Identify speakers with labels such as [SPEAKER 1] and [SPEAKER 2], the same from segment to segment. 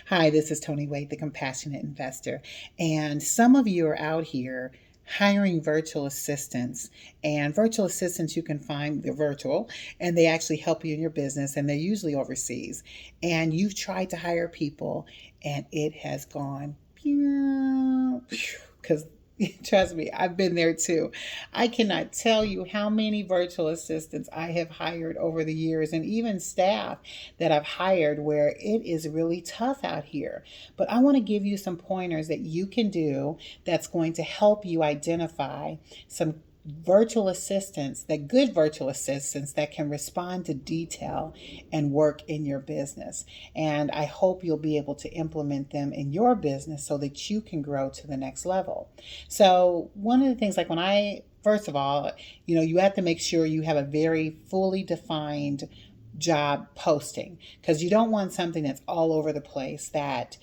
[SPEAKER 1] Hi, this is Tony Wade, the Compassionate Investor. And some of you are out here hiring virtual assistants. And virtual assistants, you can find they're virtual and they actually help you in your business, and they're usually overseas. And you've tried to hire people and it has gone because trust me, I've been there too. I cannot tell you how many virtual assistants I have hired over the years, and even staff that I've hired where it is really tough out here. But I want to give you some pointers that you can do that's going to help you identify some virtual assistants, that good virtual assistants that can respond to detail and work in your business. And I hope you'll be able to implement them in your business so that you can grow to the next level. So one of the things, like when I first of all, you have to make sure you have a very fully defined job posting, because you don't want something that's all over the place, that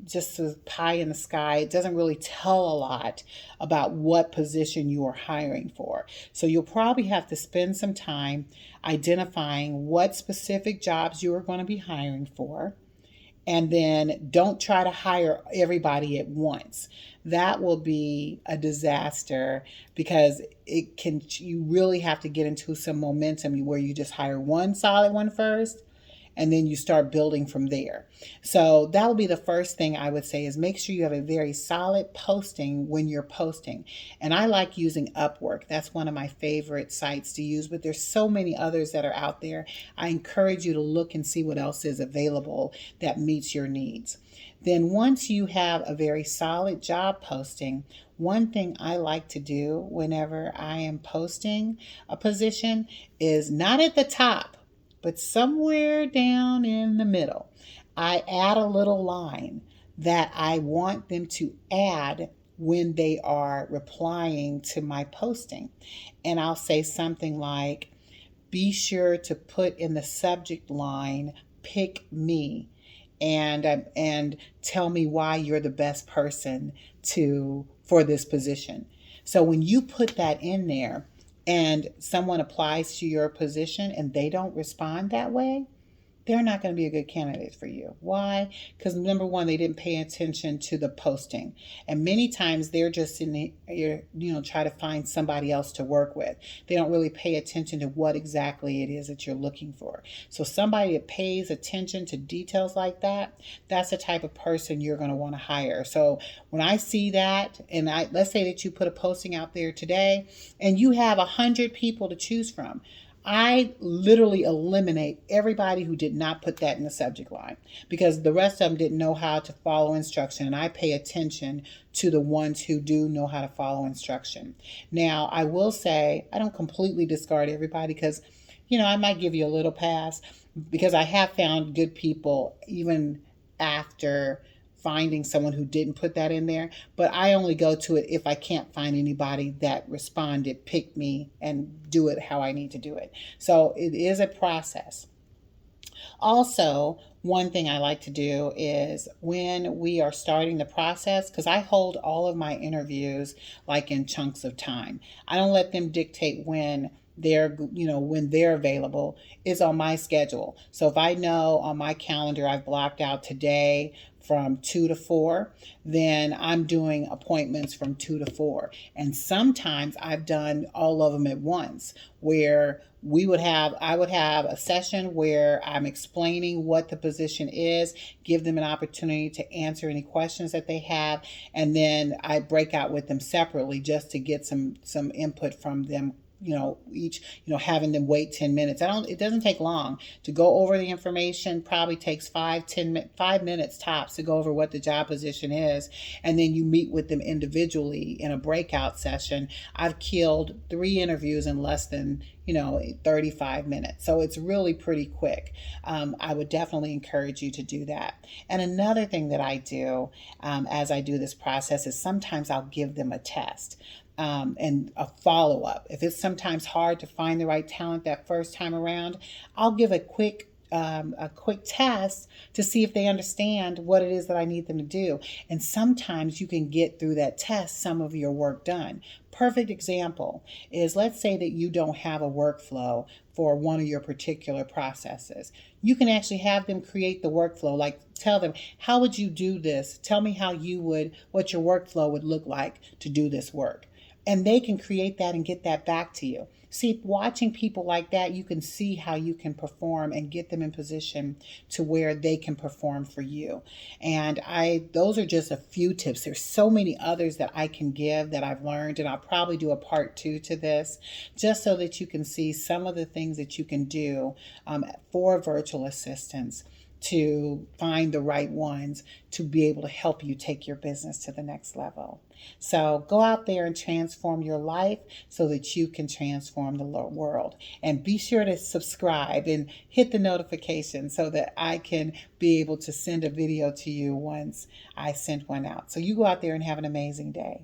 [SPEAKER 1] just a pie in the sky. It doesn't really tell a lot about what position you are hiring for. So you'll probably have to spend some time identifying what specific jobs you are going to be hiring for, and then don't try to hire everybody at once. That will be a disaster, because you really have to get into some momentum where you just hire one solid one first and then you start building from there. So that will be the first thing I would say, is make sure you have a very solid posting when you're posting. And I like using Upwork. That's one of my favorite sites to use, but there's so many others that are out there. I encourage you to look and see what else is available that meets your needs. Then once you have a very solid job posting, one thing I like to do whenever I am posting a position is not at the top, but somewhere down in the middle. I add a little line that I want them to add when they are replying to my posting. And I'll say something like, be sure to put in the subject line, pick me, and tell me why you're the best person for this position. So when you put that in there and someone applies to your position and they don't respond that way, they're not going to be a good candidate for you. Why? Because number one, they didn't pay attention to the posting. And many times they're just in the, try to find somebody else to work with. They don't really pay attention to what exactly it is that you're looking for. So somebody that pays attention to details like that, that's the type of person you're going to want to hire. So when I see that, and let's say that you put a posting out there today and you have 100 people to choose from, I literally eliminate everybody who did not put that in the subject line, because the rest of them didn't know how to follow instruction. And I pay attention to the ones who do know how to follow instruction. Now, I will say I don't completely discard everybody, because, I might give you a little pass, because I have found good people even after finding someone who didn't put that in there. But I only go to it if I can't find anybody that responded, pick me, and do it how I need to do it. So it is a process. Also, one thing I like to do is when we are starting the process, because I hold all of my interviews like in chunks of time. I don't let them dictate when they're available. Is on my schedule. So if I know on my calendar I've blocked out today from 2 to 4, then I'm doing appointments from 2 to 4. And sometimes I've done all of them at once, where I would have a session where I'm explaining what the position is, give them an opportunity to answer any questions that they have, and then I break out with them separately just to get some input from them, each, having them wait 10 minutes. It doesn't take long to go over the information. Probably takes 5 minutes tops to go over what the job position is. And then you meet with them individually in a breakout session. I've killed 3 interviews in less than 35 minutes. So it's really pretty quick. I would definitely encourage you to do that. And another thing that I do as I do this process is sometimes I'll give them a test. And a follow-up. If it's sometimes hard to find the right talent that first time around, I'll give a quick a quick test to see if they understand what it is that I need them to do. And sometimes you can get through that test some of your work done. Perfect example is, let's say that you don't have a workflow for one of your particular processes. You can actually have them create the workflow, like tell them, how would you do this? Tell me what your workflow would look like to do this work. And they can create that and get that back to you. See, watching people like that, you can see how you can perform and get them in position to where they can perform for you. And those are just a few tips. There's so many others that I can give that I've learned, and I'll probably do a part 2 to this, just so that you can see some of the things that you can do for virtual assistants to find the right ones to be able to help you take your business to the next level. So go out there and transform your life so that you can transform the world. And be sure to subscribe and hit the notification so that I can be able to send a video to you once I send one out. So you go out there and have an amazing day.